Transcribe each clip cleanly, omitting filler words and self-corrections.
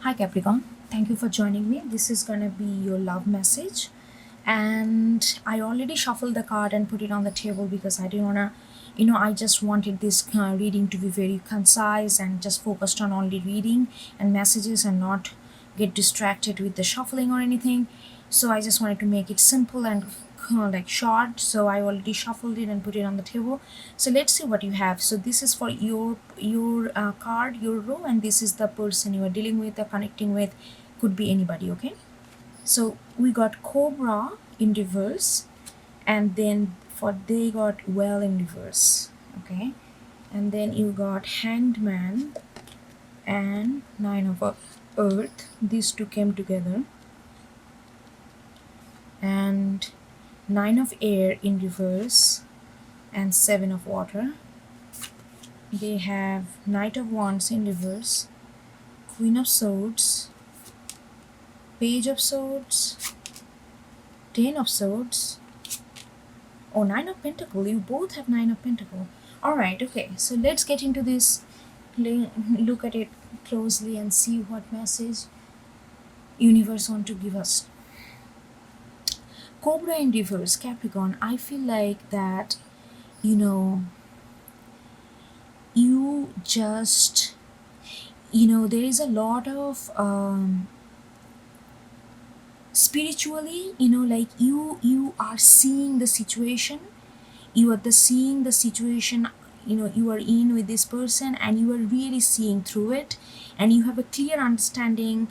Hi Capricorn, thank you for joining me. This is gonna be your love message, and I already shuffled the card and put it on the table because I didn't wanna, I just wanted this reading to be very concise and just focused on only reading and messages and not get distracted with the shuffling or anything. So I just wanted to make it simple and like short. So I already shuffled it and put it on the table. So let's see what you have. So this is for your card, your row, and this is the person you are dealing with or connecting with. Could be anybody. Okay. So we got Cobra in reverse, and then for they got Well in reverse. Okay. And then you got Hanged Man and Nine of Earth. These two came together, and Nine of Air in reverse and Seven of Water. They have Knight of Wands in reverse, Queen of Swords, Page of Swords, Ten of Swords. Oh, Nine of Pentacle. You both have Nine of Pentacle. Alright, okay. So let's get into this. Look at it closely and see what message universe want to give us. Cobra in reverse, Capricorn. I feel like that, you just, there is a lot of spiritually, like you are seeing the situation, you are seeing the situation, you are in with this person, and you are really seeing through it, and you have a clear understanding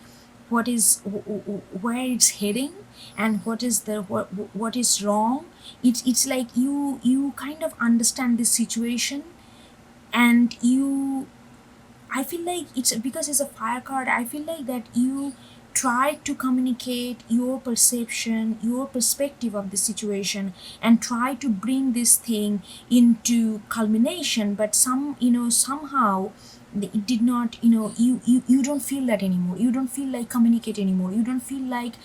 what is where it's heading, and what is wrong. It's like you kind of understand this situation, and I feel like it's because it's a fire card. I feel like that you try to communicate your perception, your perspective of the situation, and try to bring this thing into culmination. But somehow it did not. You don't feel that anymore. You don't feel like communicate anymore. You don't feel like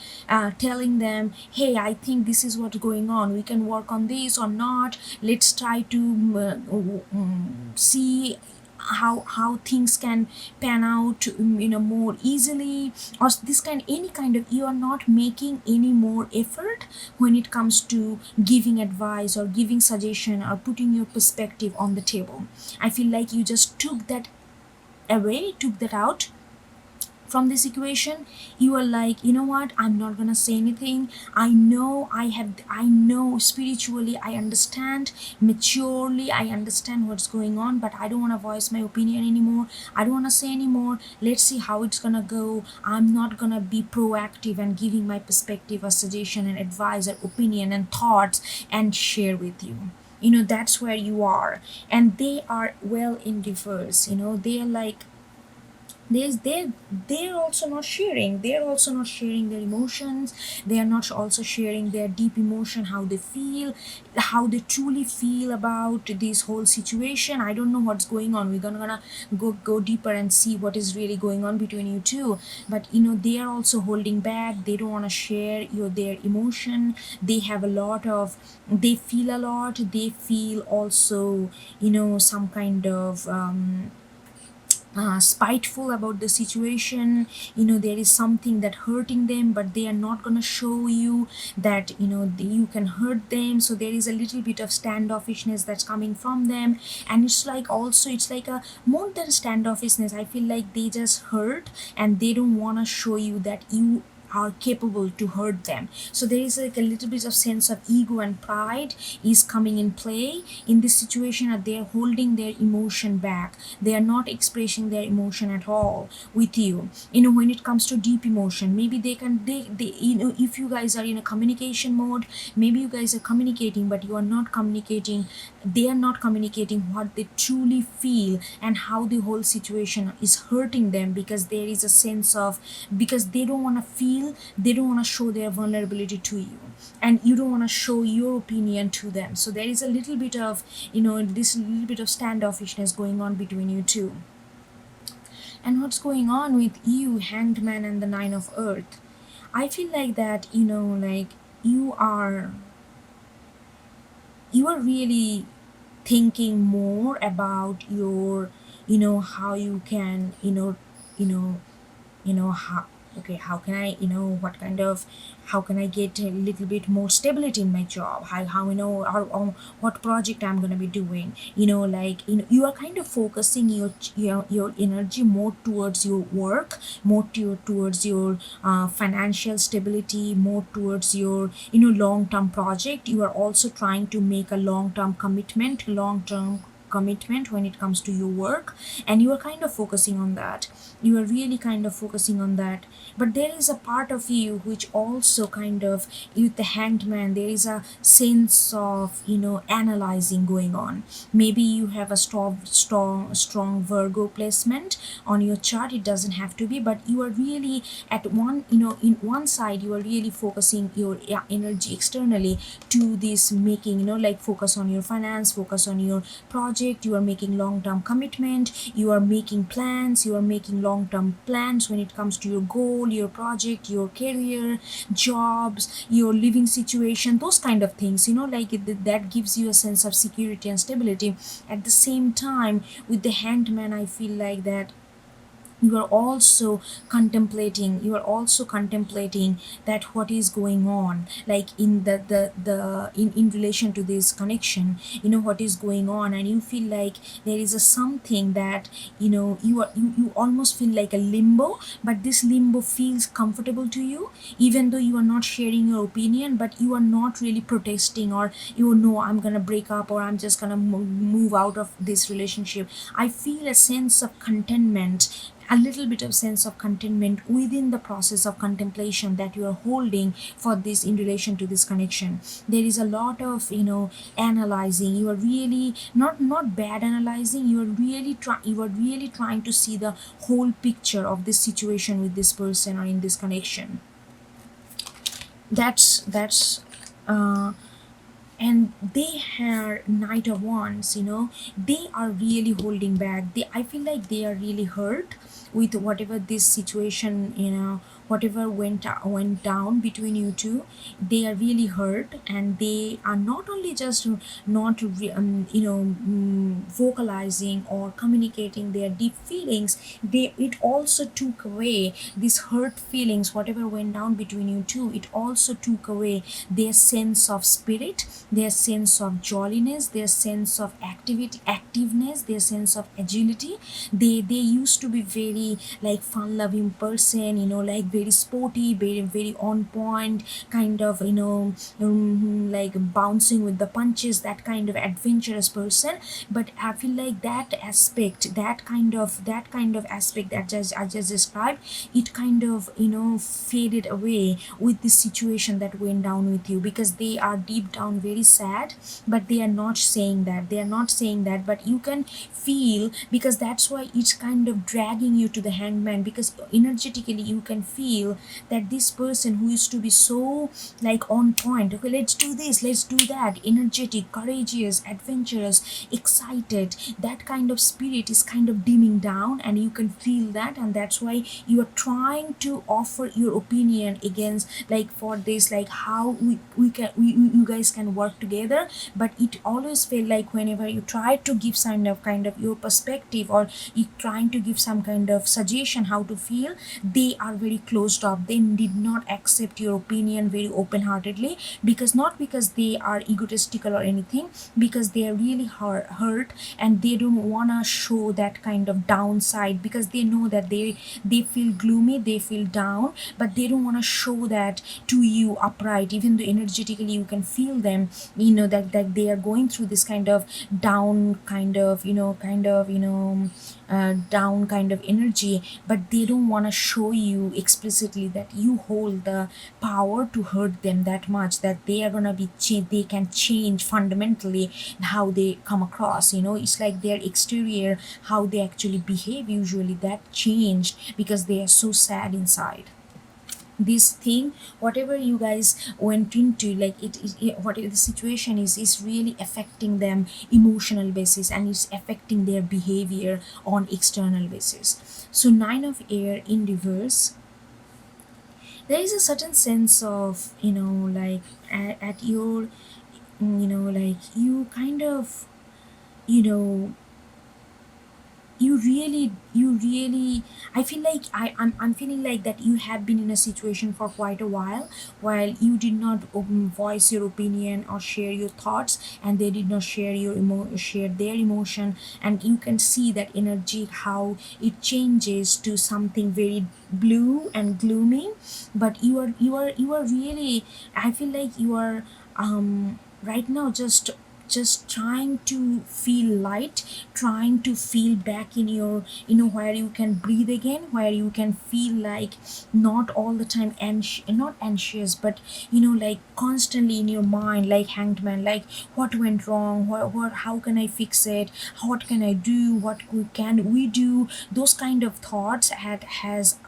telling them, hey, I think this is what's going on. We can work on this or not. Let's try to see how things can pan out more easily, or this kind any kind of, you are not making any more effort when it comes to giving advice or giving suggestion or putting your perspective on the table. I feel like you just took that away, took that out from this equation. You are like, you know what, I'm not gonna say anything. I know spiritually, I understand maturely, I understand what's going on, but I don't want to voice my opinion anymore. I don't want to say anymore. Let's see how it's gonna go. I'm not gonna be proactive and giving my perspective or suggestion and advice or opinion and thoughts and share with you. That's where you are. And they are well in reverse. They are like, they're also not sharing. They're also not sharing their emotions. They are not also sharing their deep emotion, how they feel, how they truly feel about this whole situation. I don't know what's going on. We're gonna go deeper and see what is really going on between you two. But they are also holding back. They don't want to share their emotion. They have a lot of, they feel a lot. They feel also some kind of spiteful about the situation. There is something that hurting them, but they are not going to show you that you can hurt them. So there is a little bit of standoffishness that's coming from them. And it's like, also it's like a more than standoffishness. I feel like they just hurt, and they don't want to show you that you are capable to hurt them. So there is like a little bit of sense of ego and pride is coming in play in this situation, and they are holding their emotion back. They are not expressing their emotion at all with you. When it comes to deep emotion, maybe they if you guys are in a communication mode, maybe you guys are communicating, but you are not communicating. They are not communicating what they truly feel and how the whole situation is hurting them, because there is a sense of, because they don't want to feel, they don't want to show their vulnerability to you, and you don't want to show your opinion to them. So there is a little bit of this little bit of standoffishness going on between you two. And what's going on with you, Hanged Man and the Nine of Earth? I feel like that like you are really thinking more about your how you can you know how, okay, how can I, what kind of, how can I get a little bit more stability in my job, how or what project I'm going to be doing, like, you are kind of focusing your energy more towards your work, more towards your financial stability, more towards your long term project. You are also trying to make a long term commitment when it comes to your work, and you are kind of focusing on that. You are really kind of focusing on that. But there is a part of you which also kind of, with the hanged man, there is a sense of analyzing going on. Maybe you have a strong Virgo placement on your chart. It doesn't have to be, but you are really at one, in one side you are really focusing your energy externally to this making, like, focus on your finance, focus on your project. You are making long term commitment, you are making plans, you are making long term plans when it comes to your goal, your project, your career, jobs, your living situation, those kind of things, like that gives you a sense of security and stability. At the same time, with the hanged man, I feel like that you are also contemplating that what is going on, like in in relation to this connection, what is going on. And you feel like there is a something that, you almost feel like a limbo, but this limbo feels comfortable to you, even though you are not sharing your opinion, but you are not really protesting, or I'm gonna break up, or I'm just gonna move out of this relationship. I feel a sense of contentment, a little bit of sense of contentment within the process of contemplation that you are holding for this, in relation to this connection. There is a lot of, analyzing. You are really not bad analyzing. You are really trying to see the whole picture of this situation with this person or in this connection. That's uh and they have Knight of Wands, they are really holding back. I feel like they are really hurt with whatever this situation, whatever went down between you two. They are really hurt, and they are not only just not vocalizing or communicating their deep feelings. It also took away these hurt feelings, whatever went down between you two. It also took away their sense of spirit, their sense of jolliness, their sense of activeness, their sense of agility. They used to be very, like, fun loving person, like very sporty, very on point, kind of, like bouncing with the punches, that kind of adventurous person. But I feel like that kind of aspect that I just described, it kind of, faded away with this situation that went down with you, because they are deep down very sad, but they are not saying that, but you can feel, because that's why it's kind of dragging you to the hangman, because energetically you can feel that this person who used to be so, like, on point, okay, let's do this, let's do that, energetic, courageous, adventurous, excited, that kind of spirit is kind of dimming down, and you can feel that. And that's why you are trying to offer your opinion against, like, for this, like, how you guys can work together. But it always felt like whenever you try to give kind of your perspective, or you trying to give some kind of suggestion how to feel, they are very closed off. They did not accept your opinion very open heartedly, because not because they are egotistical or anything, because they are really hurt, and they don't want to show that kind of downside, because they know that they feel gloomy, they feel down, but they don't want to show that to you upright, even though energetically you can feel them, that they are going through this kind of down, down kind of energy. But they don't want to show you explicitly that you hold the power to hurt them that much, that they are gonna be they can change fundamentally how they come across. It's like their exterior, how they actually behave, usually that changed because they are so sad inside. This thing, whatever you guys went into, like, whatever the situation is really affecting them emotional basis, and it's affecting their behavior on external basis. So nine of air in reverse, there is a certain sense of, like, at your, like, you kind of, you know you really really, I feel like I'm feeling like that you have been in a situation for quite a while you did not voice your opinion or share your thoughts, and they did not share share their emotion, and you can see that energy how it changes to something very blue and gloomy. But you are really, I feel like you are right now just trying to feel light, trying to feel back in your, where you can breathe again, where you can feel like not all the time not anxious, but like constantly in your mind, like hanged man, like what went wrong, what how can I fix it, what can I do, can we do, those kind of thoughts has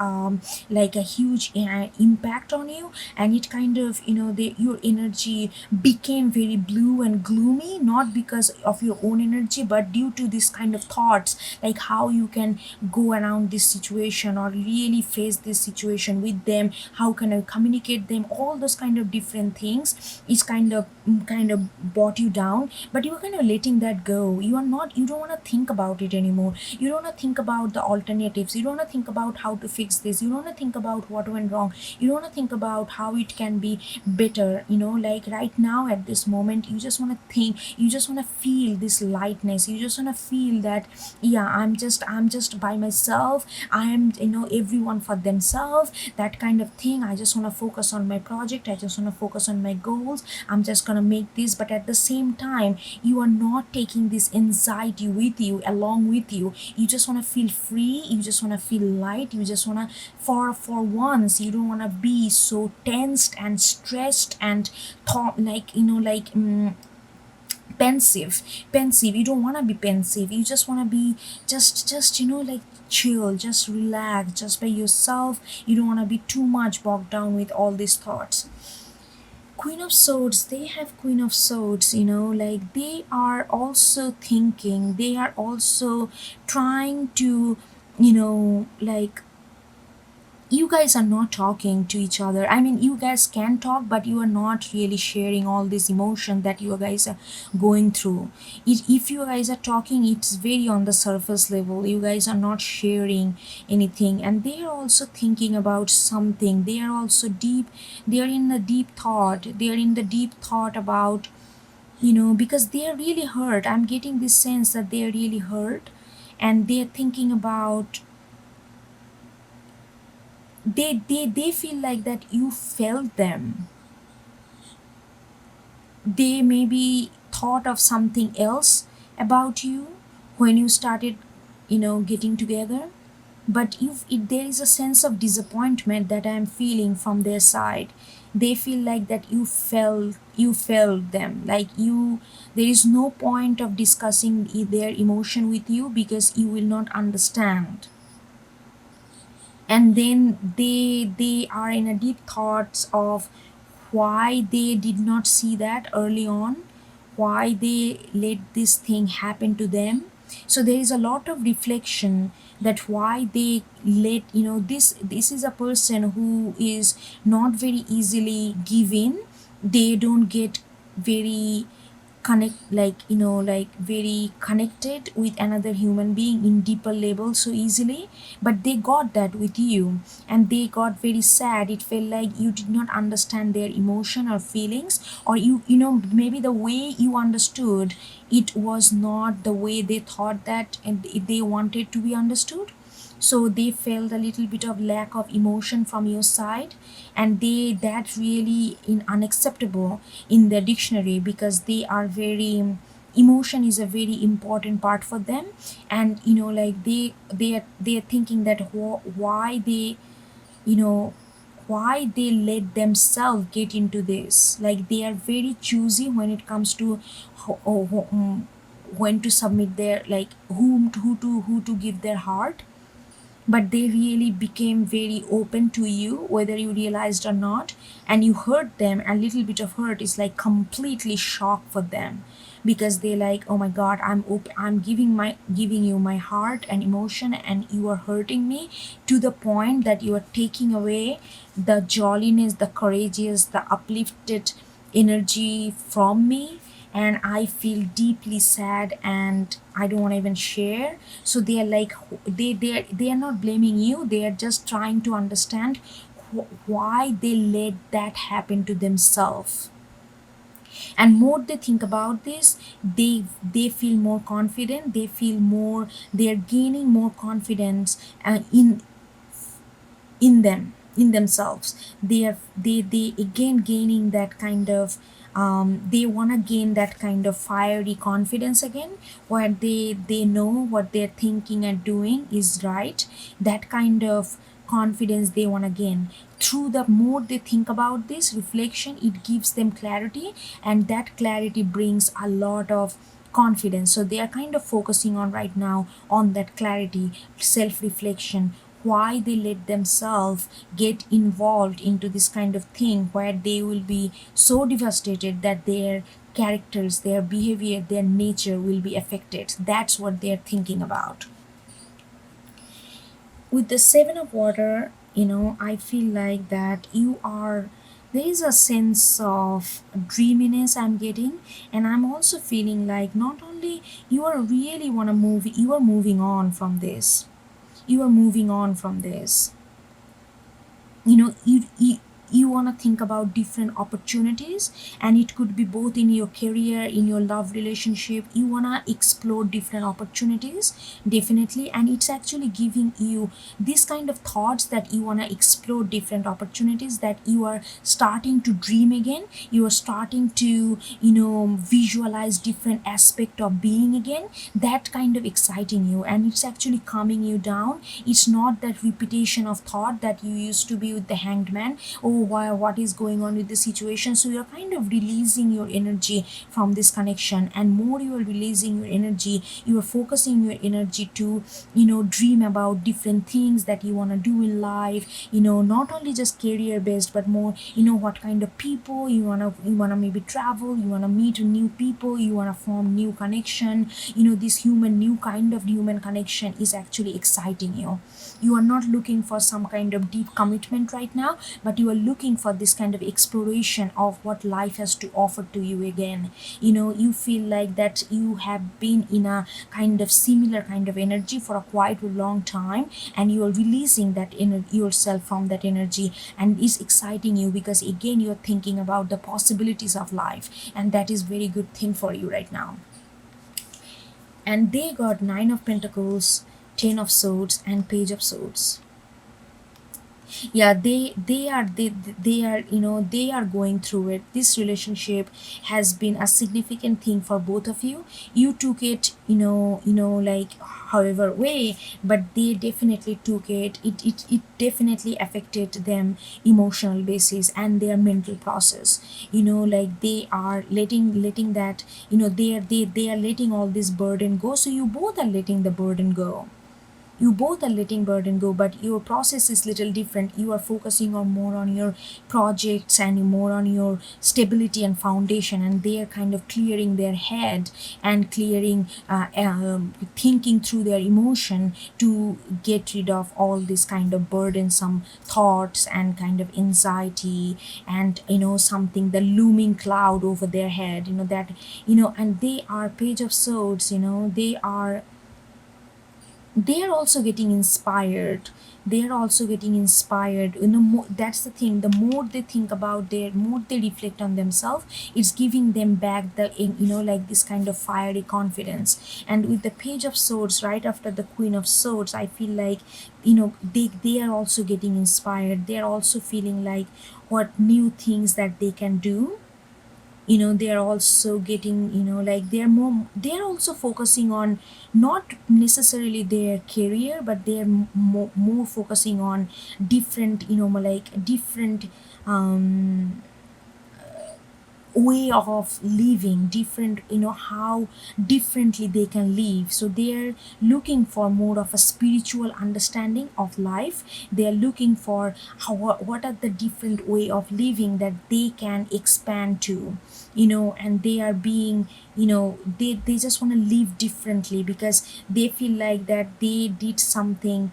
like a huge impact on you. And it kind of, your energy became very blue and gloomy, not because of your own energy, but due to this kind of thoughts, like how you can go around this situation or really face this situation with them, how can I communicate them, all those kind of different things is kind of brought you down. But you're kind of letting that go. You don't want to think about it anymore. You don't want to think about the alternatives. You don't want to think about how to fix this. You don't want to think about what went wrong. You don't want to think about how it can be better. Like right now at this moment, you just want to think, you just want to feel this lightness, you just want to feel that, yeah, I'm just by myself, I am, everyone for themselves, that kind of thing. I just want to focus on my project, I just want to focus on my goals, I'm just gonna make this. But at the same time, you are not taking this anxiety with you, along with you. You just want to feel free, you just want to feel light, you just want to, for once, you don't want to be so tensed and stressed and thought, like, pensive. You don't want to be pensive, you just want to be just like chill, just relax, just by yourself. You don't want to be too much bogged down with all these thoughts. Queen of Swords, they have Queen of Swords, like they are also thinking, they are also trying to, like, you guys are not talking to each other. I mean, you guys can talk, but you are not really sharing all this emotion that you guys are going through. If you guys are talking, it's very on the surface level. You guys are not sharing anything, and they are also thinking about something. They are also deep. They are in the deep thought. They are in the deep thought about, because they are really hurt. I'm getting this sense that they are really hurt, and they are thinking about, they feel like that you felt them. They maybe thought of something else about you when you started, getting together. But if there is a sense of disappointment that I'm feeling from their side. They feel like that you felt them, like you, there is no point of discussing their emotion with you because you will not understand. And then they are in a deep thoughts of why they did not see that early on, why they let this thing happen to them. So there is a lot of reflection that why they let, this is a person who is not very easily given. They don't get very connect, like, like very connected with another human being in deeper level so easily. But they got that with you, and they got very sad. It felt like you did not understand their emotion or feelings, or maybe the way you understood it was not the way they thought that and they wanted to be understood. So they felt a little bit of lack of emotion from your side, and they, that really in unacceptable in their dictionary, because they are very, emotion is a very important part for them. And like they are thinking that why they, you know why they let themselves get into this. Like they are very choosy when it comes to when to submit their, like, who to give their heart. But they really became very open to you whether you realized or not. And you hurt them, a little bit of hurt is like completely shock for them, because they like, oh my god, I'm giving you my heart and emotion, and you are hurting me to the point that you are taking away the jolliness, the courageous, the uplifted energy from me. and I feel deeply sad and I don't want to even share. So they are like, they are not blaming you, they are just trying to understand why they let that happen to themselves. And more they think about this, they feel more confident, they feel more, they are gaining more confidence in them, in themselves. They again gaining that kind of they want to gain that kind of fiery confidence again, where they know what they're thinking and doing is right. That kind of confidence they want to gain. Through the more they think about this reflection, it gives them clarity, and that clarity brings a lot of confidence. So they are kind of focusing on right now on that clarity, self reflection, why they let themselves get involved into this kind of thing where they will be so devastated that their characters, their behavior, their nature will be affected. That's what they're thinking about. With the seven of water, I feel like that you are, there is a sense of dreaminess I'm getting, and I'm also feeling like not only you are really want to move, you are moving on from this, you are moving on from this. You want to think about different opportunities, and it could be both in your career, in your love relationship. You want to explore different opportunities, definitely, and it's actually giving you this kind of thoughts that you want to explore different opportunities, that you are starting to dream again, you are starting to visualize different aspect of being again. That kind of exciting you, and it's actually calming you down. It's not that repetition of thought that you used to be with the hanged man. Oh, why, what is going on with the situation? So you're kind of releasing your energy from this connection, and more you are releasing your energy, you are focusing your energy to dream about different things that you want to do in life, not only just career based, but more what kind of people you want to maybe travel, you want to meet new people, you want to form new connection. This human, new kind of human connection is actually exciting you. You are not looking for some kind of deep commitment right now, but you are looking for this kind of exploration of what life has to offer to you again. You feel like that you have been in a kind of similar kind of energy for a quite a long time, and you are releasing that yourself from that energy, and it's exciting you because again you're thinking about the possibilities of life, and that is very good thing for you right now. And they got nine of pentacles, ten of swords, and page of swords. Yeah, they are going through it. This relationship has been a significant thing for both of you. You took it, like however way, but they definitely took it definitely affected them emotional basis and their mental process. Like they are letting that, they are letting all this burden go. So you both are letting the burden go, you both are letting burden go, but your process is little different. You are focusing on more on your projects and more on your stability and foundation, and they are kind of clearing their head and clearing thinking through their emotion to get rid of all this kind of burdensome thoughts and kind of anxiety, and something, the looming cloud over their head, that and they are page of swords. They are also getting inspired, they are also getting inspired. That's the thing, the more they think about their, more they reflect on themselves, it's giving them back the like this kind of fiery confidence. And with the page of swords right after the queen of swords, I feel like they are also getting inspired, they are also feeling like what new things that they can do. They're also getting, like they're also focusing on not necessarily their career, but they're more focusing on different, like different um way of living, different, how differently they can live. So they're looking for more of a spiritual understanding of life. They're looking for how, what are the different way of living that they can expand to, and they are being, they just want to live differently because they feel like that they did something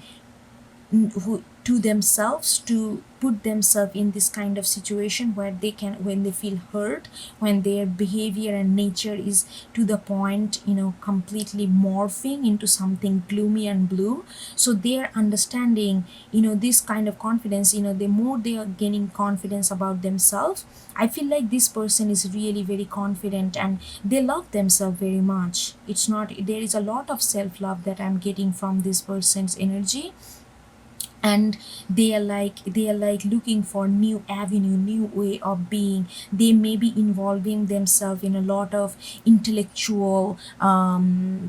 to themselves, to put themselves in this kind of situation where they can, when they feel hurt, when their behavior and nature is to the point, completely morphing into something gloomy and blue. So they're understanding, this kind of confidence, the more they are gaining confidence about themselves, I feel like this person is really very confident and they love themselves very much. It's not, there is a lot of self love that I'm getting from this person's energy. And they are like looking for new avenue, new way of being. They may be involving themselves in a lot of intellectual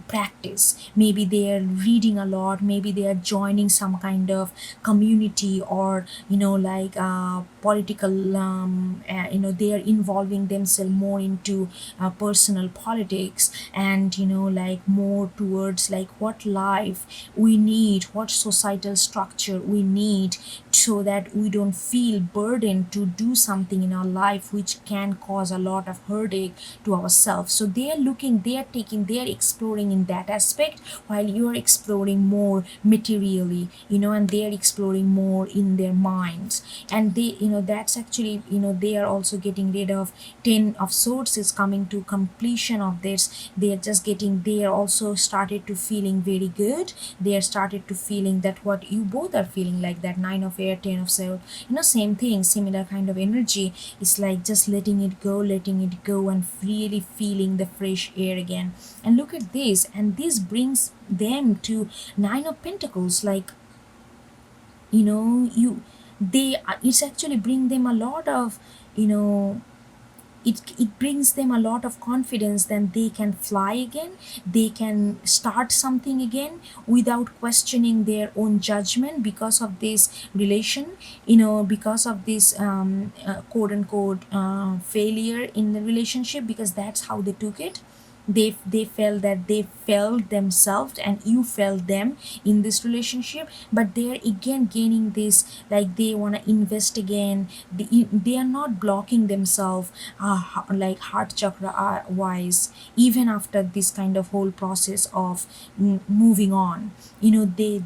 practice. Maybe they are reading a lot, maybe they are joining some kind of community, or like political, they are involving themselves more into personal politics, and like more towards like what life we need, what societal structure we need, so that we don't feel burdened to do something in our life which can cause a lot of heartache to ourselves. So they are looking, they are exploring in that aspect, while you are exploring more materially, and they are exploring more in their minds. And they, that's actually, they are also getting rid of 10 of swords is coming to completion of this. They are just getting, they are also started to feeling very good. They are started to feeling that what you both are feeling, like that 9 of air, 10 of sword, same thing, similar kind of energy. It's like just letting it go, and really feeling the fresh air again. And look at this, and this brings them to 9 of pentacles. Like, you they it's actually bring them a lot of, you know it brings them a lot of confidence. Then they can fly again, they can start something again without questioning their own judgment, because of this relation, because of this quote unquote failure in the relationship, because that's how they took it. They felt that they felt themselves and you felt them in this relationship, but they're again gaining this, like they want to invest again. They are not blocking themselves, like heart chakra wise, even after this kind of whole process of moving on. They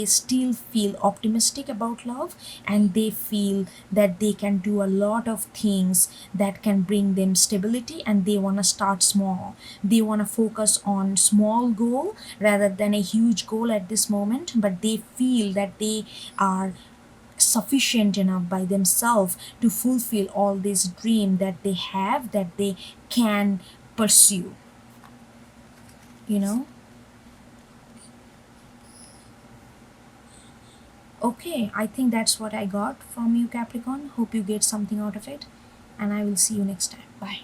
still feel optimistic about love, and they feel that they can do a lot of things that can bring them stability, and they want to start small. They want to focus on small goal rather than a huge goal at this moment, but they feel that they are sufficient enough by themselves to fulfill all this dream that they have, that they can pursue, you know okay, I think that's what I got from you, Capricorn. Hope you get something out of it, and I will see you next time. Bye.